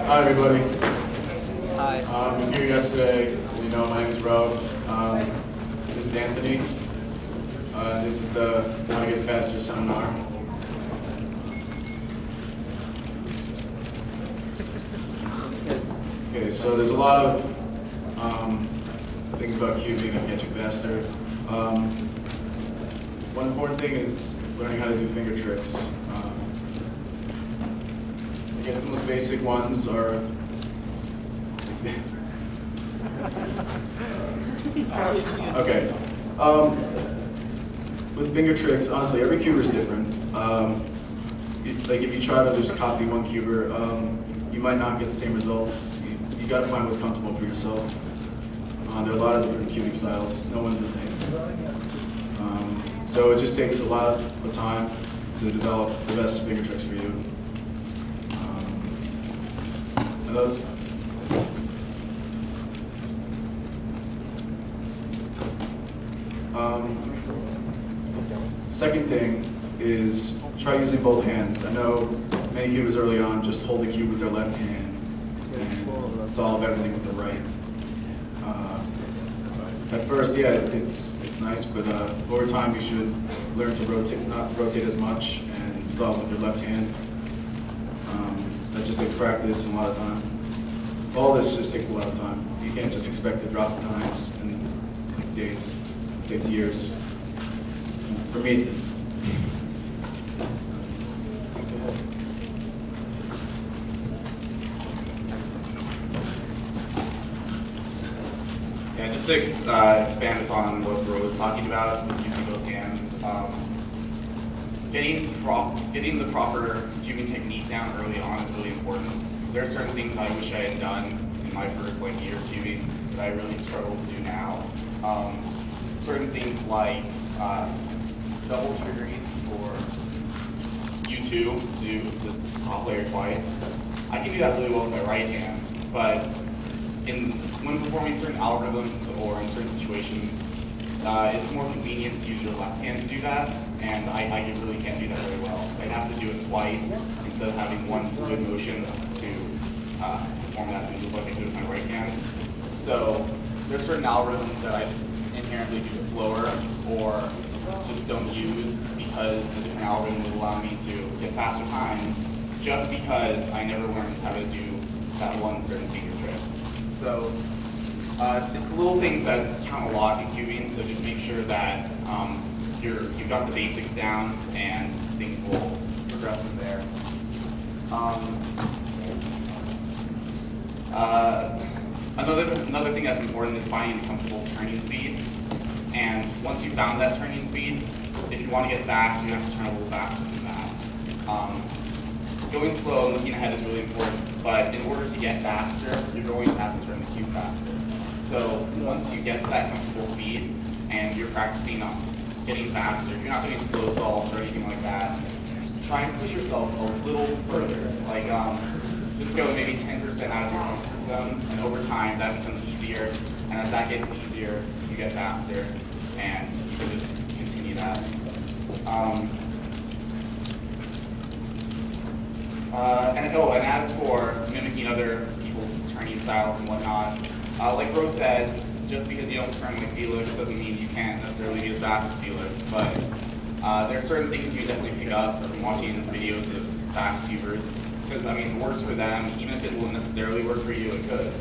Hi, everybody. Hi. I'm here yesterday. You know, my name is Rowe. This is Anthony. This is the How to Get Faster seminar. Okay, so there's a lot of things about cubing that get you faster. One important thing is learning how to do finger tricks. I guess the most basic ones are okay. With finger tricks, honestly, every cuber is different. Like if you try to just copy one cuber, you might not get the same results. You got to find what's comfortable for yourself. There are a lot of different cubing styles. No one's the same. So it just takes a lot of time to develop the best finger tricks for you. Second thing is try using both hands. I know many cubers early on just hold the cube with their left hand and solve everything with the right. At first, yeah, it's nice, but over time you should learn to not rotate as much and solve with your left hand. That just takes practice and a lot of time. All this just takes a lot of time. You can't just expect to drop the times in days. It takes years. For me, it did. Yeah, just to expand upon what Rowe was talking about with using both hands, getting the proper cubing technique down early on is really important. There are certain things I wish I had done in my first year of cubing that I really struggle to do now. Certain things like double triggering for U2 to do the top layer twice. I can do that really well with my right hand, but when performing certain algorithms or in certain situations, it's more convenient to use your left hand to do that, and I really can't do that very well. I have to do it twice instead of having one fluid motion to perform that move like I do with my right hand. So there's certain algorithms that I just inherently do slower or just don't use because the different algorithm will allow me to get faster times just because I never learned how to do that one certain finger trick. So it's little things that count a lot in cubing, so just make sure that you've got the basics down and things will progress from there. Another thing that's important is finding a comfortable turning speed. And once you've found that turning speed, if you want to get fast, you have to turn a little faster than that. Going slow and looking ahead is really important, but in order to get faster, you're going to have to turn the cube faster. So once you get to that comfortable speed and you're practicing on getting faster, if you're not doing slow solves or anything like that, try and push yourself a little further. Like just go maybe 10% out of your comfort zone, and over time that becomes easier. And as that gets easier, you get faster, and you can just continue that. And as for mimicking other people's turning styles and whatnot, like Rowe said, just because you don't turn like Felix doesn't mean you can't necessarily be as fast as Felix, but there are certain things you definitely pick up from watching videos of fast cubers, because I mean, it works for them, even if it won't necessarily work for you, it could.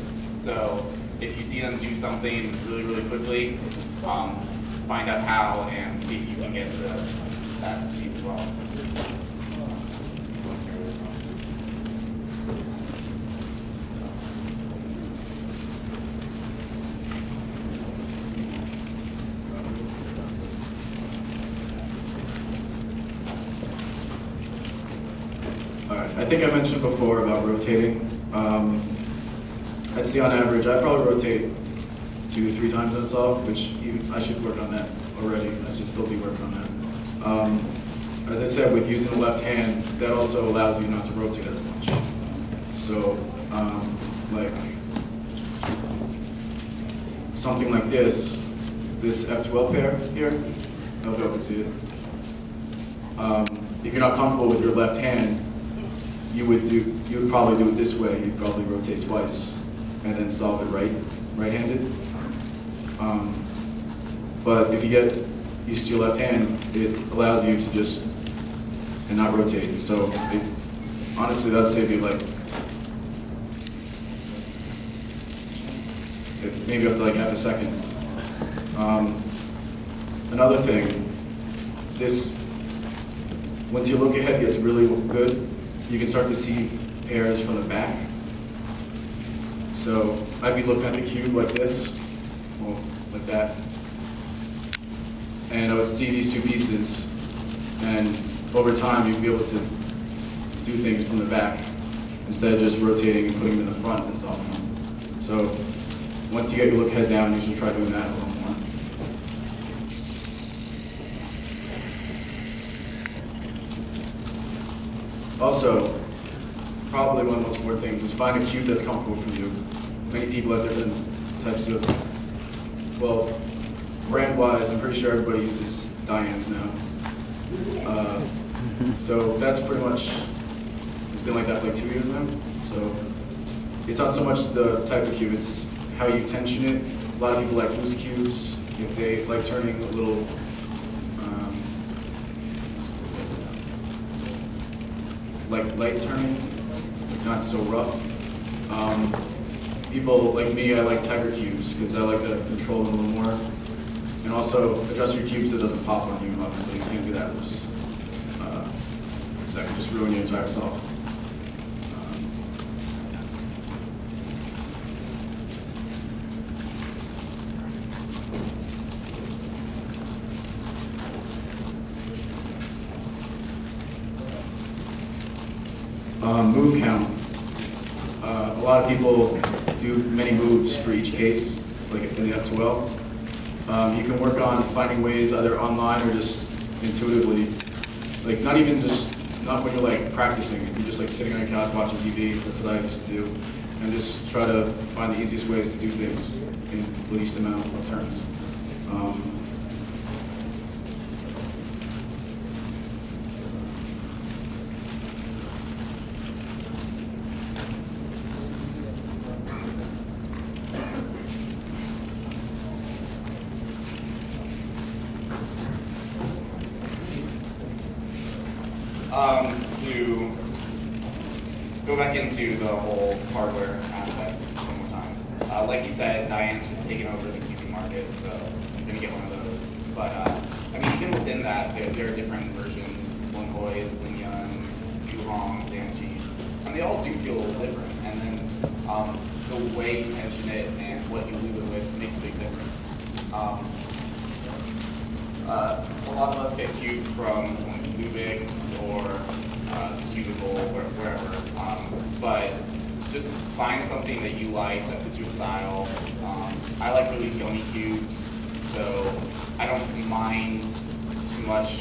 So if you see them do something really, really quickly, find out how and see if you can get to that speed as well. I think I mentioned before about rotating. I'd say on average, I probably rotate 2 or 3 times in a solve, which I should work on that already. I should still be working on that. As I said, with using the left hand, that also allows you not to rotate as much. So, like something like this F12 pair here, I don't know if you can see it. If you're not comfortable with your left hand, you would probably do it this way. You'd probably rotate twice and then solve it right-handed. But if you get used to your left hand, it allows you to just and not rotate. So honestly, that would save you like maybe up to like half a second. Another thing, once your look ahead gets really good, you can start to see pairs from the back. So I'd be looking at the cube like this, well, like that, and I would see these two pieces, and over time you'd be able to do things from the back instead of just rotating and putting them in the front and solving them. So once you get your look head down, you should try doing that a little more. Also, probably one of the most important things is find a cube that's comfortable for you. Many people have different types of, well, brand-wise, I'm pretty sure everybody uses Dianes now. So that's pretty much, it's been like that for like 2 years now. So it's not so much the type of cube, it's how you tension it. A lot of people like loose cubes. If they like turning a little, like light turning, not so rough. People like me, I like tighter cubes because I like to control them a little more. And also adjust your cubes so it doesn't pop on you. Obviously, you can't do that loose. So that can just ruin your entire solve. Move count. A lot of people do many moves for each case, like in the F12. You can work on finding ways either online or just intuitively, like not when you're like practicing, if you're just like sitting on your couch watching TV, that's what I used to do, and just try to find the easiest ways to do things in the least amount of turns. To go back into the whole hardware aspect one more time. Like you said, Diane's just taken over the cubing market, so I'm going to get one of those. But, I mean, even within that, there are different versions, Linkoids, Linyans, Yuhongs, Danjis, and they all do feel a little different. And then the way you tension it and what you leave it with makes a big difference. A lot of us get cubes from Lubix or Cubicle or wherever, but just find something that you like that fits your style. I like really yoni cubes, so I don't mind too much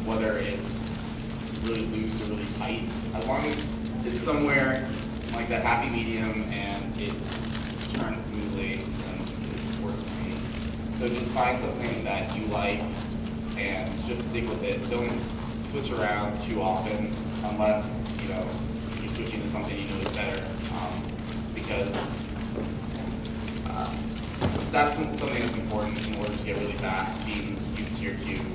whether it's really loose or really tight, as long as it's somewhere like that happy medium and it turns smoothly, then it works for me. So just find something that you like and just stick with it. Don't switch around too often unless you're switching to something you know is better, because that's something that's important in order to get really fast, being used to your cube.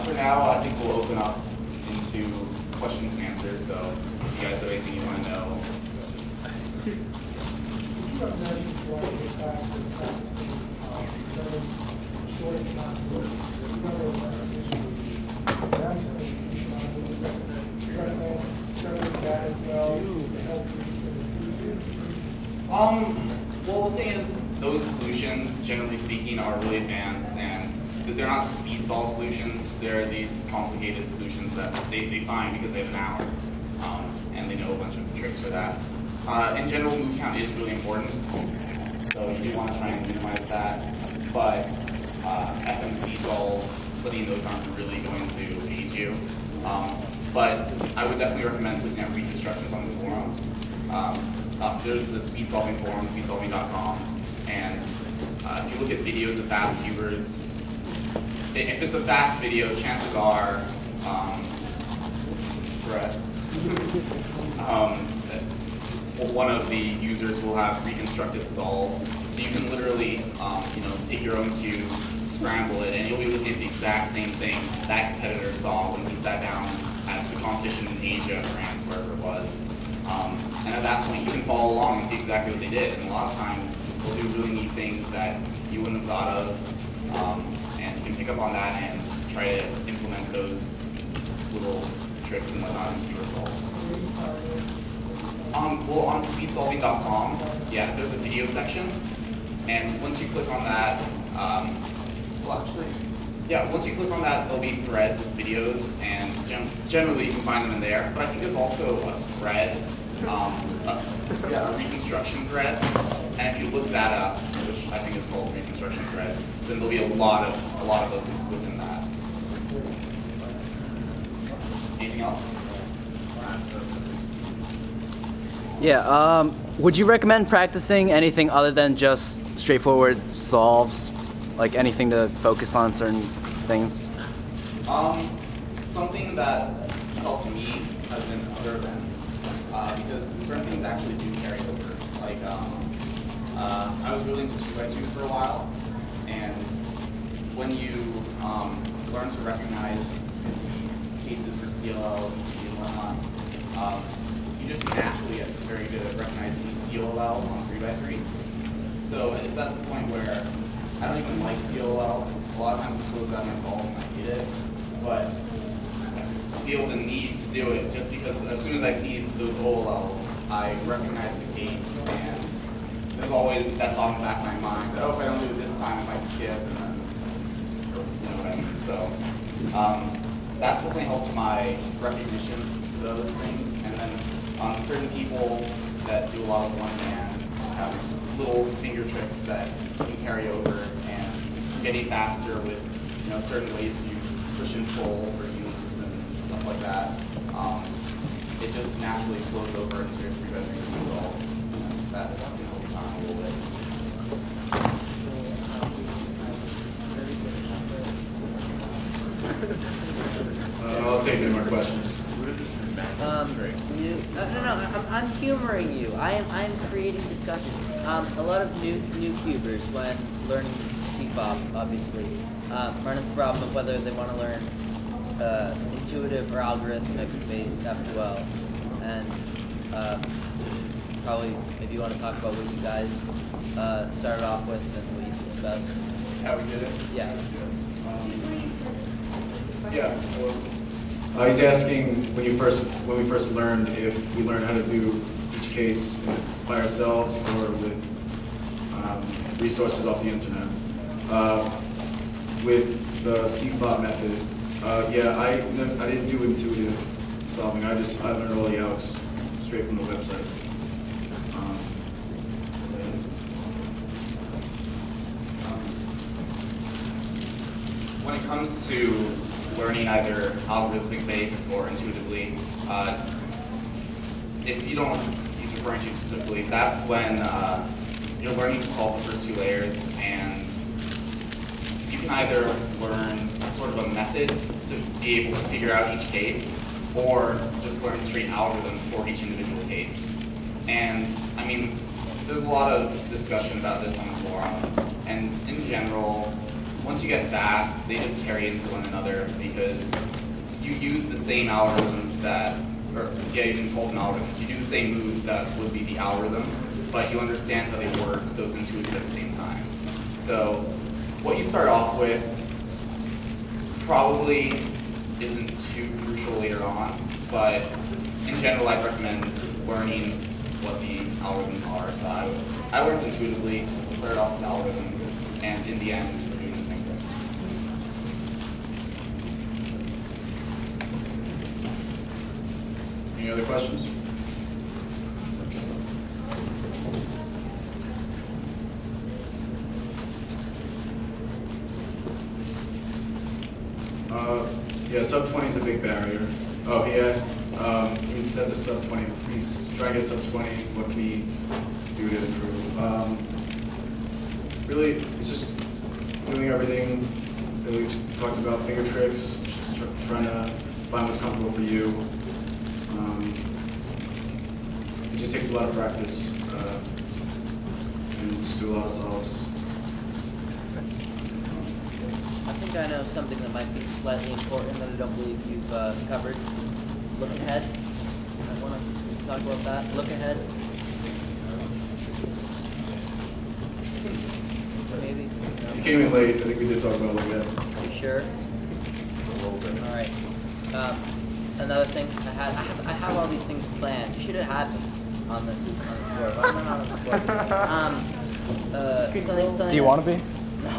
For now, I think we'll open up into questions and answers, so if you guys have anything you want to know, well, the thing is, those solutions, generally speaking, are really advanced, and they're not speed solve solutions. They're these complicated solutions that they find because they have an hour, and they know a bunch of tricks for that. In general, move count is really important, so you do want to try and minimize that, but FMC solves, studying those aren't really going to aid you. But I would definitely recommend looking at Reconstructions on the forum. There's the speed solving forum, speedsolving.com, and If you look at videos of fast cubers, if it's a fast video, chances are, one of the users will have reconstructed solves. So you can literally, take your own cube, scramble it, and you'll be looking at the exact same thing that competitor saw when he sat down at the competition in Asia, France, wherever it was. And at that point, you can follow along and see exactly what they did. And a lot of times, they'll do really neat things that you wouldn't have thought of, and you can pick up on that and try to implement those little tricks and whatnot into your solves. Well, on speedsolving.com, yeah, there's a video section, and once you click on that, once you click on that, there'll be threads with videos, and generally you can find them in there. But I think there's also a thread, a Reconstruction thread, and if you look that up, which I think is called Reconstruction thread, then there'll be a lot of those within that. Anything else? Yeah, would you recommend practicing anything other than just straightforward solves? Like anything to focus on certain things? Something that helped me has been other events, because certain things actually do carry over. Like, I was really into 2x2 for a while, and when you learn to recognize cases for CLL and whatnot, you just naturally get very good at recognizing CLL on 3x3. So it's at the point where I don't even like CLL. A lot of times I close out my solve and I hate it, but I feel the need to do it just because as soon as I see those OLLs, I recognize the case, and there's always that thought in the back of my mind that, oh, if I don't do it this time, I might skip, and then, you know what I mean? So that's definitely helped my recognition of those things. And then certain people that do a lot of one-man have little finger tricks that can carry over, and getting faster with certain ways you push and pull for users and stuff like that. It just naturally flows over into your 3x3 results. That's over time a little bit. I'll take any more questions. I'm humoring you. I'm creating discussion. A lot of new cubers, when learning CFOP, obviously, run into the problem of whether they want to learn intuitive or algorithmic-based F2L. And probably maybe you want to talk about what you guys started off with and what you discussed. How we did it? Yeah. He's asking when we first learned if we learned how to do each case by ourselves or with resources off the internet. With the CFOP method, I didn't do intuitive solving. I learned all the algs straight from the websites. When it comes to learning either algorithmic based or intuitively, if you don't know what he's referring to specifically, that's when you're learning to solve the first two layers, and you can either learn sort of a method to be able to figure out each case, or just learn straight algorithms for each individual case. And I mean, there's a lot of discussion about this on the forum, and in general, once you get fast, they just carry into one another because you use the same algorithms you didn't call them algorithms. You do the same moves that would be the algorithm, but you understand how they work, so it's intuitive at the same time. So what you start off with probably isn't too crucial later on, but in general, I'd recommend learning what the algorithms are. So I learned intuitively, started off with algorithms, and in the end, we're doing the same thing. Any other questions? Sub 20 is a big barrier. Oh, he asked, he said the sub 20, he's trying to get sub 20, what can he do to improve? really, it's just doing everything that we've talked about, finger tricks, just trying to find what's comfortable for you. It just takes a lot of practice and just do a lot of solves. I think I know something that might be slightly important that I don't believe you've covered. Look ahead. I want to talk about that. Look ahead. Maybe. You came in late. I think we did talk about look ahead. You sure? All right. Another thing, I have all these things planned. You should have had them on this board. But I'm not on the board. Do you want to be? No.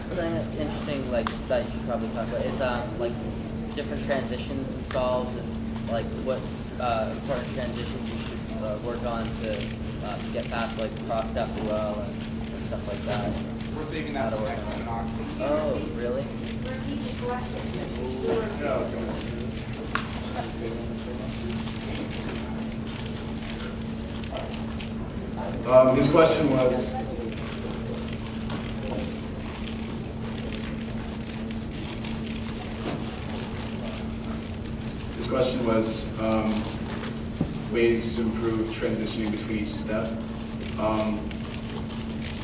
Something that's interesting, like that you should probably talk about, is like different transitions and solves, and like what important transitions you should work on to get past like cross after well and stuff like that. We're saving that for next seminar. Oh, really? His question was, ways to improve transitioning between each step.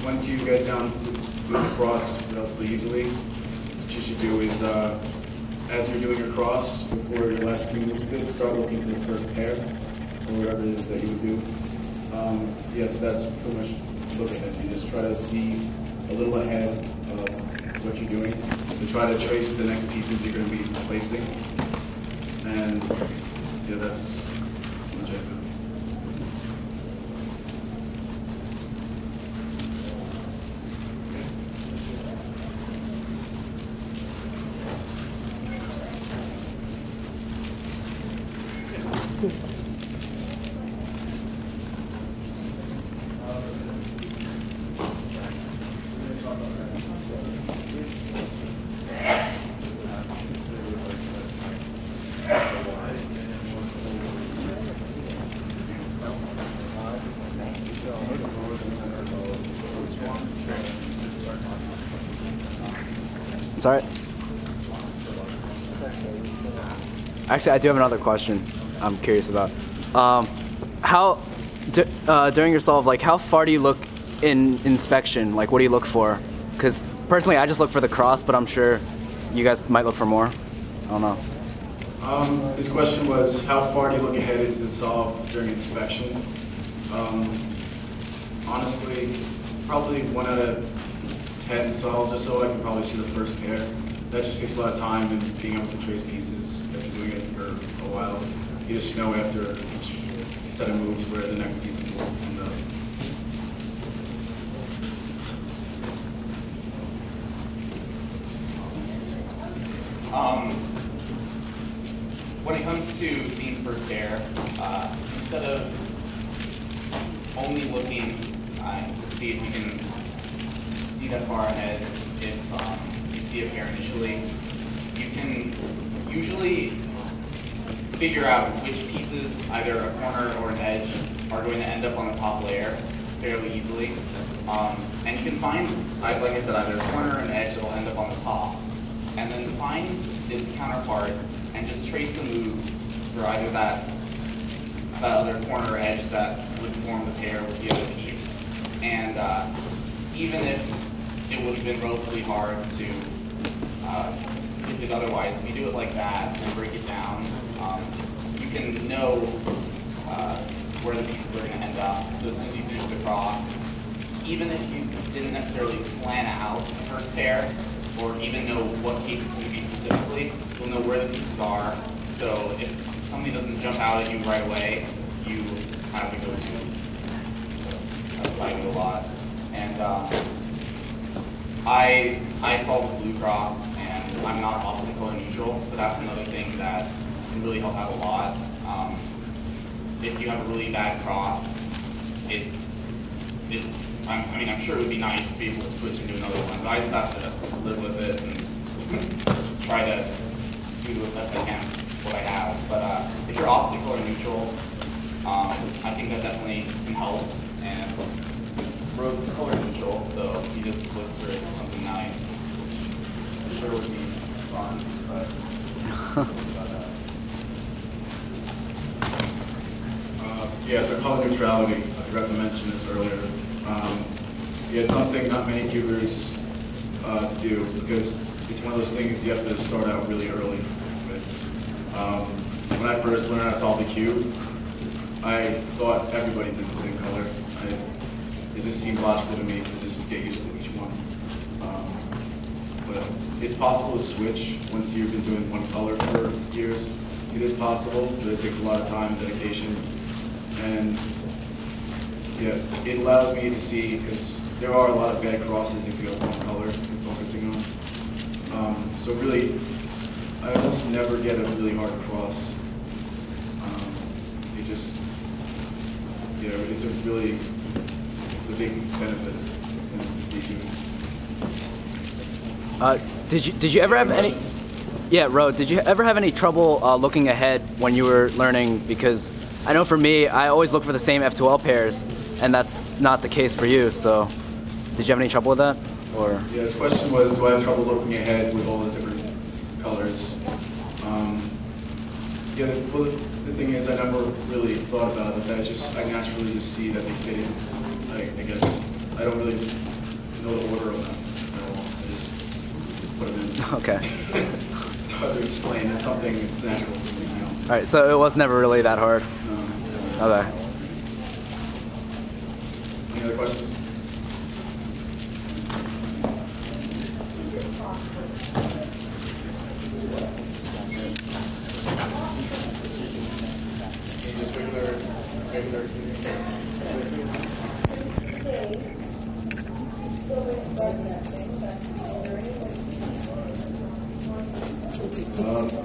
Once you get down to move across relatively easily, what you should do is, as you're doing your cross, before your last few moves good, start looking for the first pair, or whatever it is that you would do. Yes, that's pretty much look ahead. You just try to see a little ahead of what you're doing, to try to trace the next pieces you're going to be placing. And yeah, that's pretty much it. Sorry. Actually, I do have another question I'm curious about. During your solve, like, how far do you look in inspection? Like, what do you look for? Because personally, I just look for the cross, but I'm sure you guys might look for more. I don't know. His question was, how far do you look ahead into the solve during inspection? Honestly, probably 1 out of 10 solves or so, I can probably see the first pair. That just takes a lot of time and being able to trace pieces after doing it for a while. You just know after each set of moves where the next pieces will end up. When it comes to seeing first pair, instead of only looking to see if you can see that far ahead, if you see a pair initially, you can usually figure out which pieces, either a corner or an edge, are going to end up on the top layer fairly easily. And you can find, like I said, either a corner or an edge that will end up on the top. And then find its counterpart and just trace the moves for either that other corner or edge that would form the pair with the other piece. And even if it would have been relatively hard to if it otherwise, if you do it like that and break it down, you can know where the pieces are going to end up. So as soon as you finish the cross, even if you didn't necessarily plan out the first pair, or even know what case it's going to be specifically, you'll know where the pieces are. So if something doesn't jump out at you right away, you have to go to. I do a lot. And I solve the blue cross, and I'm not obstacle or neutral, but that's another thing that can really help out a lot. If you have a really bad cross, I'm sure it would be nice to be able to switch into another one, but I just have to live with it and try to do the best I can with what I have. But if you're obstacle or neutral, I think that definitely can help. And Rowe's color neutral, so he just looks for something nice, which I'm sure would be fun, but yeah, so color neutrality, I forgot to mention this earlier. Yeah, it's something not many cubers do, because it's one of those things you have to start out really early with. When I first learned how to solve the cube, I thought everybody did the same color. It just seemed logical to me to just get used to each one. But it's possible to switch once you've been doing one color for years. It is possible, but it takes a lot of time and dedication. And yeah, it allows me to see, because there are a lot of bad crosses if you have one color you're focusing on. So really, I almost never get a really hard cross. It just, yeah, it's a big benefit in speedcubing. Did you ever have any? Yeah, Rowe, did you ever have any trouble looking ahead when you were learning? Because I know for me, I always look for the same F2L pairs, and that's not the case for you. So, did you have any trouble with that? Or yeah, his question was, do I have trouble looking ahead with all the different colors? Yeah, well, the thing is, I never really thought about it. I naturally just see that they fit in. I guess I don't really know the order of them at all. I just put them in. okay. It's hard to explain. It's something that's natural to me now. All right, so it was never really that hard. No. Okay. Any other questions? Just regular.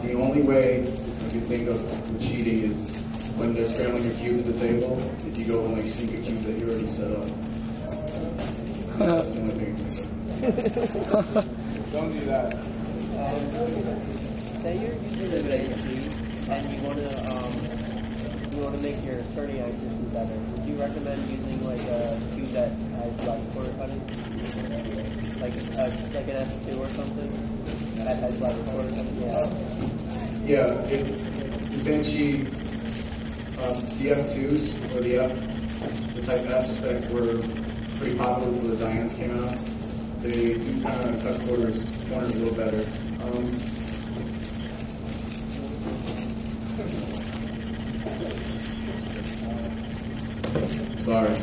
The only way I can think of cheating is when they're scrambling your cubes at the table, if you go and like sneak a cube that you already set up. That's the only thing I can think of. Don't do that. Say you're using a cube and you want to make your turning accuracy better. Would you recommend using like a cube that has less quarter cutting, like an S2 or something that has less quarter cutting? Yeah, essentially the F2s or the type Fs that were pretty popular when the Dianes came out, they do kind of cut corners a little better. Sorry.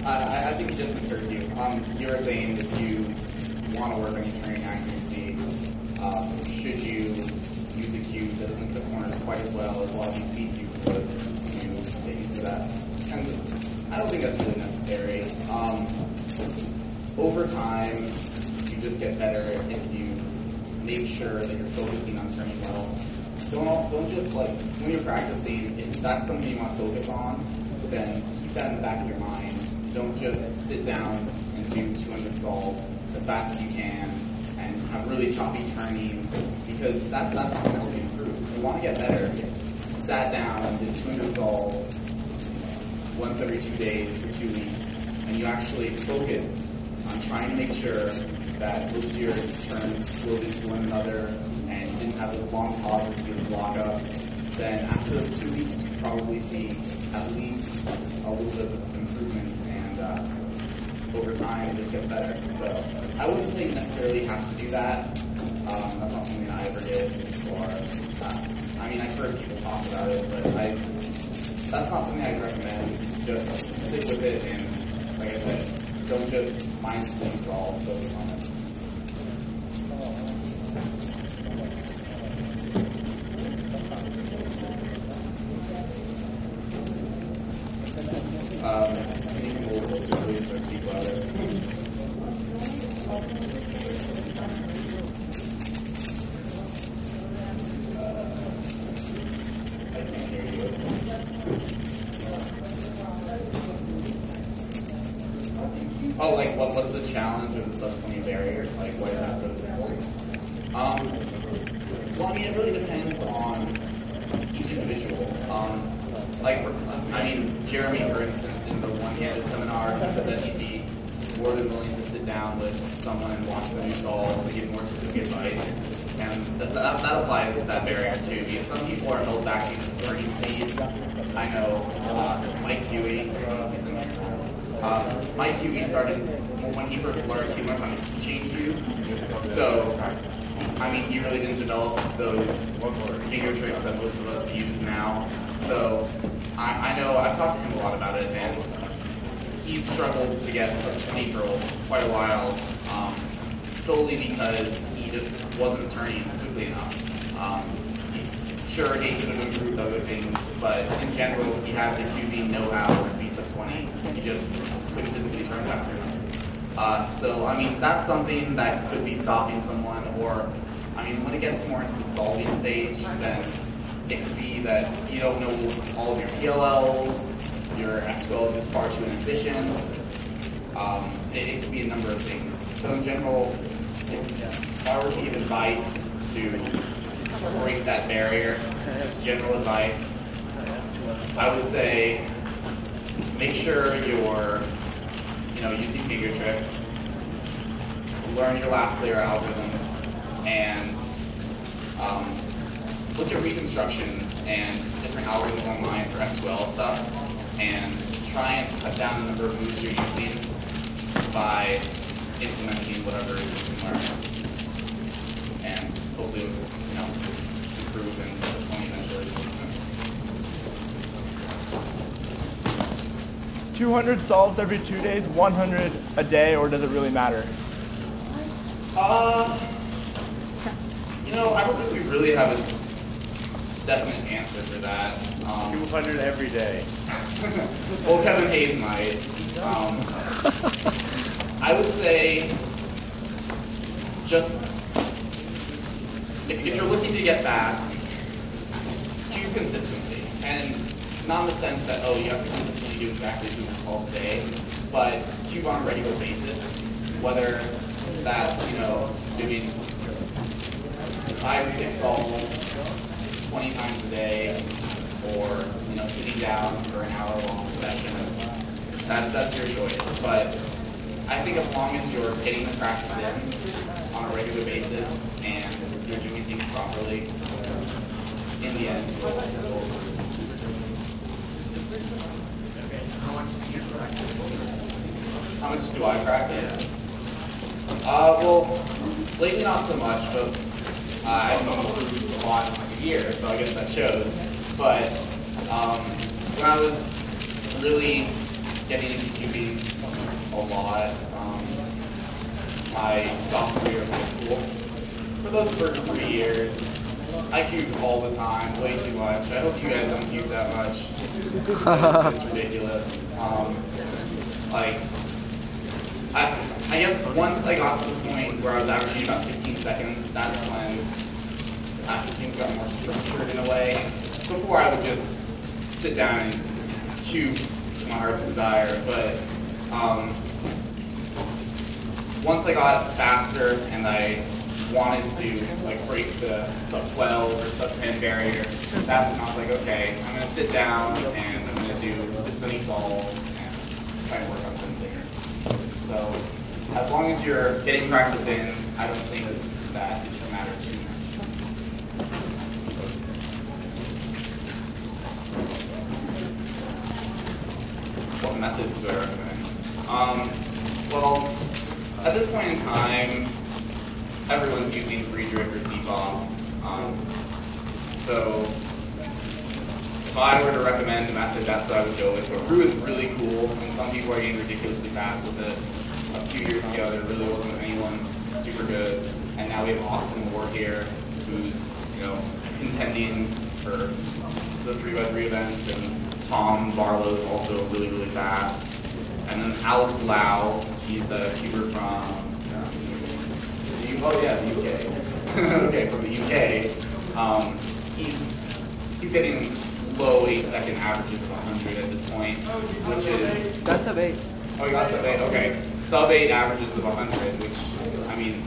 I think you just misheard you. You were saying if you want to work on your turning accuracy, should you use a cube that doesn't cut corners quite as well as a lot of these speed cubes would to get used to that? And I don't think that's really necessary. Over time, you just get better if you make sure that you're focusing on turning well. Don't just like, when you're practicing, if that's something you want to focus on, then keep that in the back of your mind. Don't just sit down and do 200 solves as fast as you can and have really choppy turning, because that's not going to improve. You want to get better. If you sat down and did 200 solves once every 2 days for 2 weeks, and you actually focus on trying to make sure that most of your turns flowed into one another and didn't have those long pauses because of lockup, then after those 2 weeks, you probably see at least a little bit of improvement, and over time, just get better. So I wouldn't say you necessarily have to do that. That's not something I ever did, or I mean, I've heard people talk about it, but that's not something I'd recommend. Just stick with it, and like I said, don't just mind slim solves, focus on it. Anything will really start to speak louder. I can't hear you. Oh, like what's the challenge of the sub-20 barrier? Like what is that so important? Well, I mean, it really depends on each individual. Jeremy, for instance, in the 1 candid seminar, he said that he'd be more than willing to sit down with someone and watch the new solves to give more specific advice. And that applies to that barrier too, because some people are held back in the learning stage. I know Mike Huey. Mike Huey started, when he first learned, he learned on a keychain cube. So, I mean, he really didn't develop those finger tricks that most of us use now. So, I know, I've talked to him a lot about it, and he's struggled to get up to 20 for quite a while, solely because he just wasn't turning quickly enough. Sure, he could have improved other things, but in general, he had the QB know-how to be sub 20. He just couldn't physically turn fast enough. So, I mean, that's something that could be stopping someone, or, I mean, when it gets more into the solving stage, then it could be that you don't know all of your PLLs, your X12 is far too inefficient. It could be a number of things. So in general, if I were to give advice to break that barrier, just general advice, I would say make sure you're using finger tricks, learn your last layer algorithms, and look at Reconstruction and different algorithms online for SQL stuff, and try and cut down the number of moves you're using by implementing whatever you can learn, and hopefully, improve and sub 20 eventually. 200 solves every 2 days, 100 a day, or does it really matter? I don't think we really have a definite answer for that. 200 every day. Well, Kevin Hayes might. I would say just if you're looking to get fast, cube consistently, and not in the sense that you have to consistently do exactly 200 solves a day, but cube on a regular basis, whether that's doing 5 or 6 solves 20 times a day, or sitting down for an hour-long session. That's your choice. But I think as long as you're getting the practice in on a regular basis and you're doing things properly, in the end, you'll How much do I practice? Well, lately not so much, but I haven't improved a lot in like a year, so I guess that shows. But when I was really getting into cubing a lot, my sophomore year of high school, for those first 3 years, I cubed all the time, way too much. I hope you guys don't cube that much. It's ridiculous. I guess once I got to the point where I was averaging about 15 seconds, that's when after things got more structured in a way. Before I would just sit down and cube to my heart's desire, but once I got faster and I wanted to break the sub 12 or sub 10 barrier, that's when I was like, okay, I'm going to sit down and I'm going to do this many solves and try and work on some things. So as long as you're getting practice in, I don't think that it should matter too much. What methods do I recommend? Well, at this point in time, everyone's using Friedrich or CFOP. So if I were to recommend a method, that's what I would go with. But Roux is really cool, and some people are getting ridiculously fast with it. A few years ago, there really wasn't anyone super good, and now we have Austin Moore here, who's contending for the 3x3 events, and Tom Barlow's also really, really fast. And then Alex Lau, he's a cuber from the UK. Okay, from the UK. He's getting low 8-second averages of 100 at this point, which is... That's sub 8. Oh, you got sub 8? Okay. Sub 8 averages of 100, which, I mean,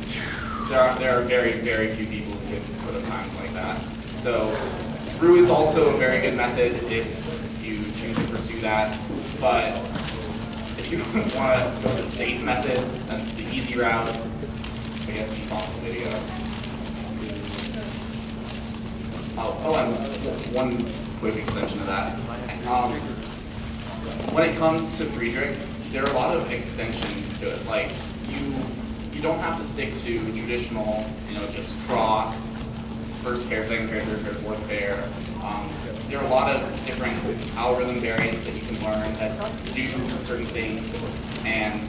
there are very, very few people who can put up times like that. So, Roux is also a very good method if you choose to pursue that, but you want to go the safe method, that's the easy route, I guess CFOP's the way to go. Oh, and one quick extension of that. When it comes to Friedrich, there are a lot of extensions to it. Like, you don't have to stick to traditional, just cross, first pair, second pair, third pair, fourth pair. There are a lot of different algorithm variants that you can learn that do certain things, and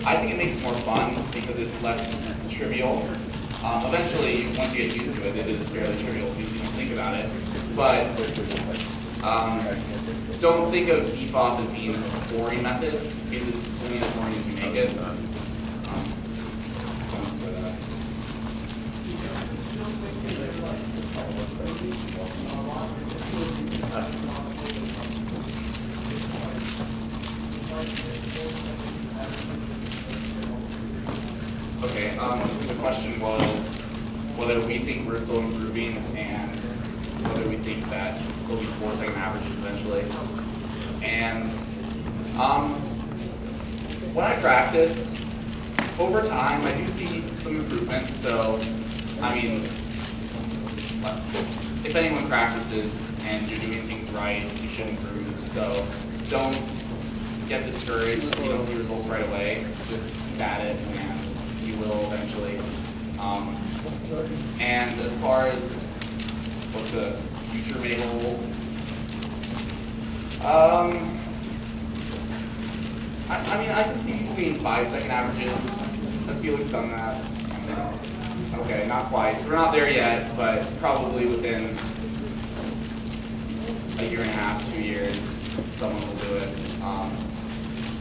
I think it makes it more fun because it's less trivial. Eventually, once you get used to it, it is fairly trivial because you don't think about it. But don't think of CFOP as being a boring method because it's only as boring as you make it. Okay, the question was whether we think we're still improving and whether we think that there'll be 4-second averages eventually. And when I practice, over time I do see some improvement. So, I mean, if anyone practices and you're doing things right, you should improve. So don't get discouraged if you don't see results right away. Just keep at it and you will eventually. And as far as what the future may hold, I mean, I can see people being 5-second averages. Has Felix done that? No. Okay, not quite. So we're not there yet, but probably within a year and a half, 2 years, someone will do it.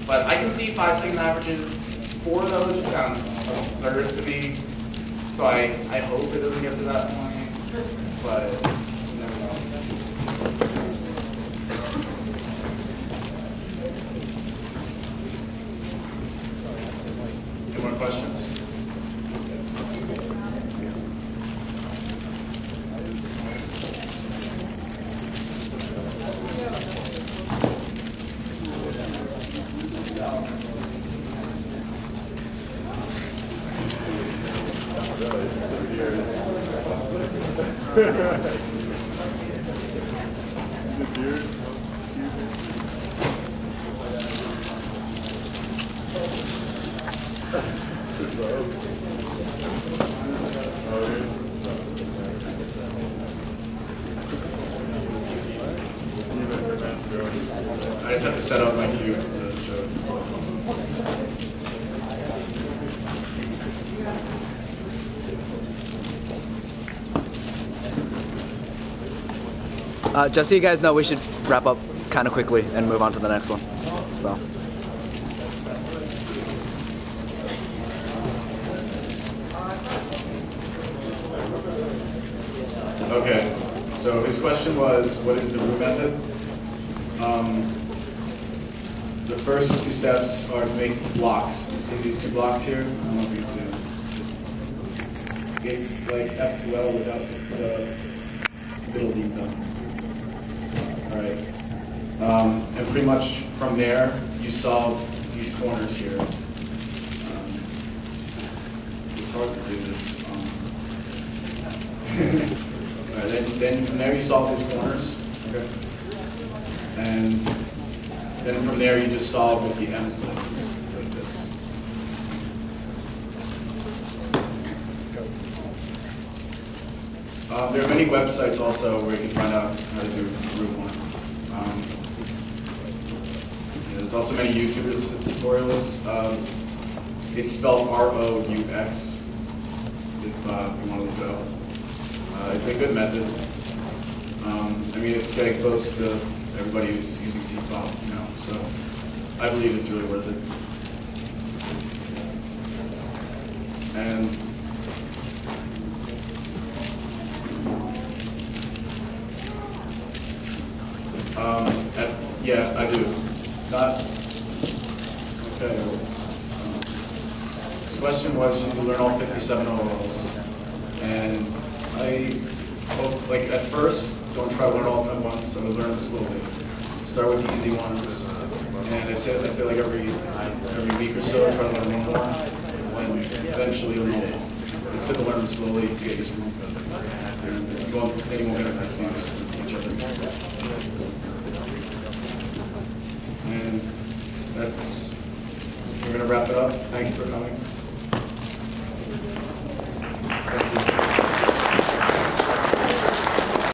But I can see 5-second averages. 4 of those just sounds absurd to me. So I hope it doesn't get to that point, but you never know. Any more questions? I just have to set up my cue for the show. Just so you guys know, we should wrap up kind of quickly and move on to the next one. So. Okay, so his question was, what is the Roux method? The first 2 steps are to make blocks. You see these 2 blocks here? I don't know if you can see them. It's like F2L without the middle detail. Alright. And pretty much from there, you solve these corners here. It's hard to do this. Alright, then from there you solve these corners. Okay. And then from there you just solve with the M slices, like this. There are many websites also where you can find out how to do Roux 1. There's also many YouTube tutorials. It's spelled ROUX if you want to look it up. It's a good method. I mean, it's getting close to everybody who's using CFOP, so I believe it's really worth it. And yeah, I do. Not okay. The question was, should you learn all 57 OLs? And I hope, like, at first, don't try to learn all of them at once. So learn them slowly. start with the easy ones. And I say like every week or so, try to learn one more, and eventually you'll know. It's good to learn them slowly to get used to them. And then you won't get confused with each other. And we're gonna wrap it up. Thank you for coming.